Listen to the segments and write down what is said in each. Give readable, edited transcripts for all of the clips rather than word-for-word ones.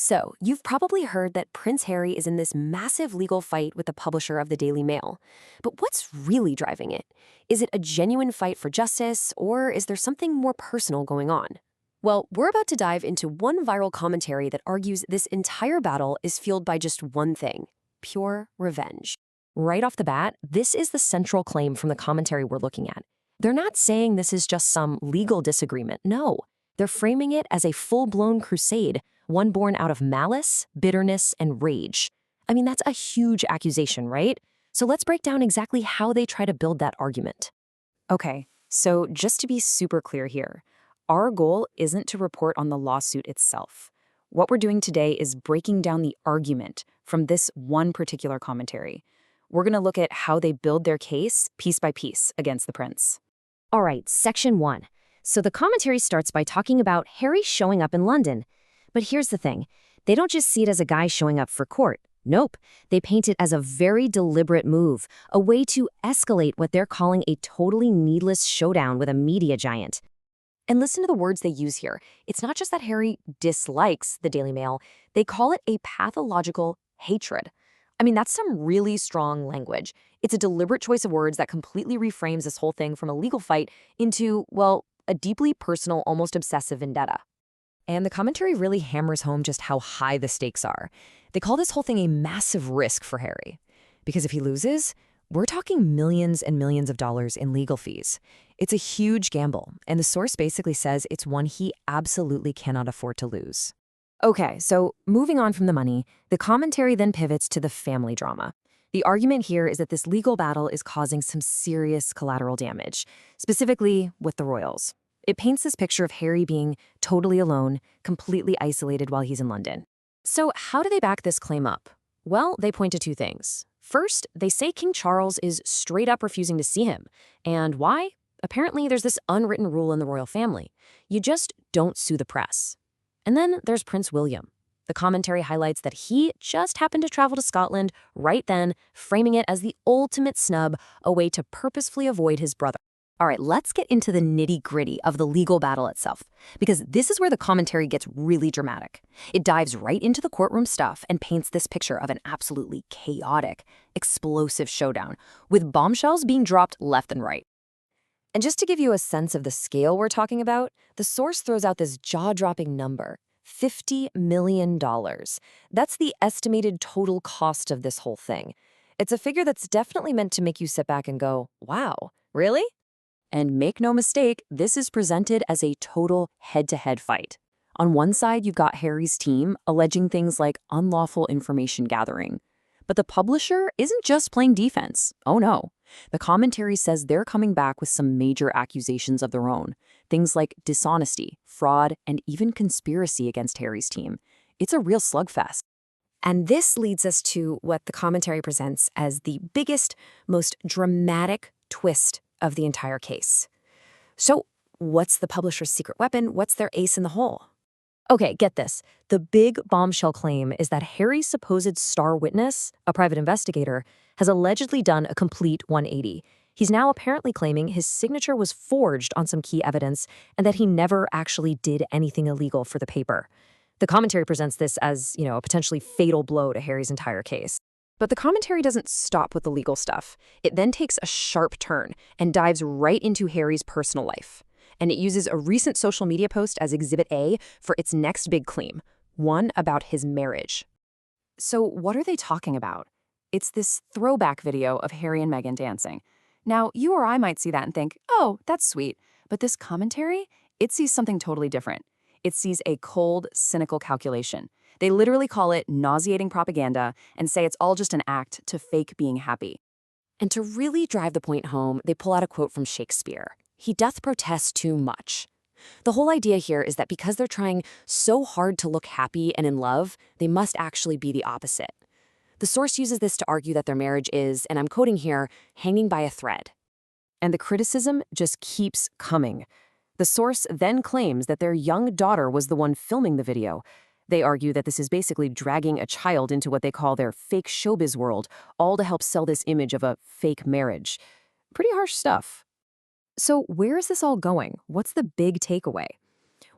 So, you've probably heard that Prince Harry is in this massive legal fight with the publisher of the Daily Mail. But what's really driving it? Is it a genuine fight for justice, or is there something more personal going on? Well, we're about to dive into one viral commentary that argues this entire battle is fueled by just one thing: pure revenge. Right off the bat, this is the central claim from the commentary we're looking at. They're not saying this is just some legal disagreement. No, they're framing it as a full-blown crusade, one born out of malice, bitterness, and rage. I mean, that's a huge accusation, right? So let's break down exactly how they try to build that argument. Okay, so just to be super clear here, our goal isn't to report on the lawsuit itself. What we're doing today is breaking down the argument from this one particular commentary. We're going to look at how they build their case piece by piece against the prince. All right, section 1. So the commentary starts by talking about Harry showing up in London. But here's the thing. They don't just see it as a guy showing up for court. Nope. They paint it as a very deliberate move, a way to escalate what they're calling a totally needless showdown with a media giant. And listen to the words they use here. It's not just that Harry dislikes the Daily Mail. They call it a pathological hatred. I mean, that's some really strong language. It's a deliberate choice of words that completely reframes this whole thing from a legal fight into, well, a deeply personal, almost obsessive vendetta. And the commentary really hammers home just how high the stakes are. They call this whole thing a massive risk for Harry. Because if he loses, we're talking millions and millions of dollars in legal fees. It's a huge gamble, and the source basically says it's one he absolutely cannot afford to lose. Okay, so moving on from the money, the commentary then pivots to the family drama. The argument here is that this legal battle is causing some serious collateral damage, specifically with the royals. It paints this picture of Harry being totally alone, completely isolated while he's in London. So how do they back this claim up? Well, they point to two things. First, they say King Charles is straight up refusing to see him. And why? Apparently, there's this unwritten rule in the royal family. You just don't sue the press. And then there's Prince William. The commentary highlights that he just happened to travel to Scotland right then, framing it as the ultimate snub, a way to purposefully avoid his brother. All right, let's get into the nitty-gritty of the legal battle itself, because this is where the commentary gets really dramatic. It dives right into the courtroom stuff and paints this picture of an absolutely chaotic, explosive showdown, with bombshells being dropped left and right. And just to give you a sense of the scale we're talking about, the source throws out this jaw-dropping number: $50 million. That's the estimated total cost of this whole thing. It's a figure that's definitely meant to make you sit back and go, wow, really? And make no mistake, this is presented as a total head-to-head fight. On one side, you've got Harry's team alleging things like unlawful information gathering. But the publisher isn't just playing defense. Oh no. The commentary says they're coming back with some major accusations of their own. Things like dishonesty, fraud, and even conspiracy against Harry's team. It's a real slugfest. And this leads us to what the commentary presents as the biggest, most dramatic twist of the entire case. So, what's the publisher's secret weapon? What's their ace in the hole? Okay, get this. The big bombshell claim is that Harry's supposed star witness, a private investigator, has allegedly done a complete 180. He's now apparently claiming his signature was forged on some key evidence and that he never actually did anything illegal for the paper. The commentary presents this as, a potentially fatal blow to Harry's entire case. But the commentary doesn't stop with the legal stuff. It then takes a sharp turn and dives right into Harry's personal life. And it uses a recent social media post as Exhibit A for its next big claim, one about his marriage. So what are they talking about? It's this throwback video of Harry and Meghan dancing. Now, you or I might see that and think, oh, that's sweet. But this commentary, it sees something totally different. It sees a cold, cynical calculation. They literally call it nauseating propaganda and say it's all just an act to fake being happy. And to really drive the point home, they pull out a quote from Shakespeare. He doth protest too much. The whole idea here is that because they're trying so hard to look happy and in love, they must actually be the opposite. The source uses this to argue that their marriage is, and I'm quoting here, hanging by a thread. And the criticism just keeps coming. The source then claims that their young daughter was the one filming the video. They argue that this is basically dragging a child into what they call their fake showbiz world, all to help sell this image of a fake marriage. Pretty harsh stuff. So where is this all going? What's the big takeaway?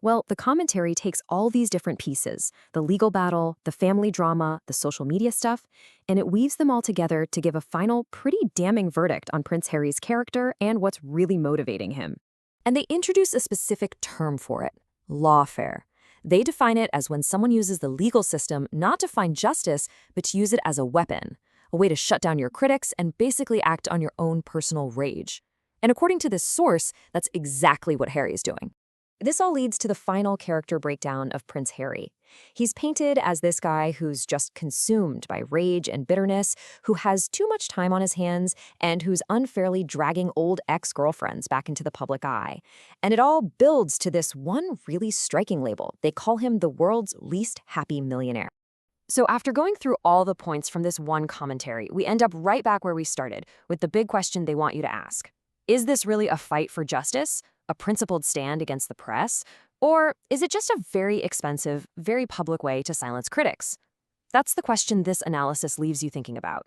Well, the commentary takes all these different pieces, the legal battle, the family drama, the social media stuff, and it weaves them all together to give a final, pretty damning verdict on Prince Harry's character and what's really motivating him. And they introduce a specific term for it: lawfare. They define it as when someone uses the legal system not to find justice, but to use it as a weapon, a way to shut down your critics and basically act on your own personal rage. And according to this source, that's exactly what Harry is doing. This all leads to the final character breakdown of Prince Harry. He's painted as this guy who's just consumed by rage and bitterness, who has too much time on his hands, and who's unfairly dragging old ex-girlfriends back into the public eye. And it all builds to this one really striking label. They call him the world's least happy millionaire. So after going through all the points from this one commentary, we end up right back where we started, with the big question they want you to ask. Is this really a fight for justice? A principled stand against the press? Or is it just a very expensive, very public way to silence critics? That's the question this analysis leaves you thinking about.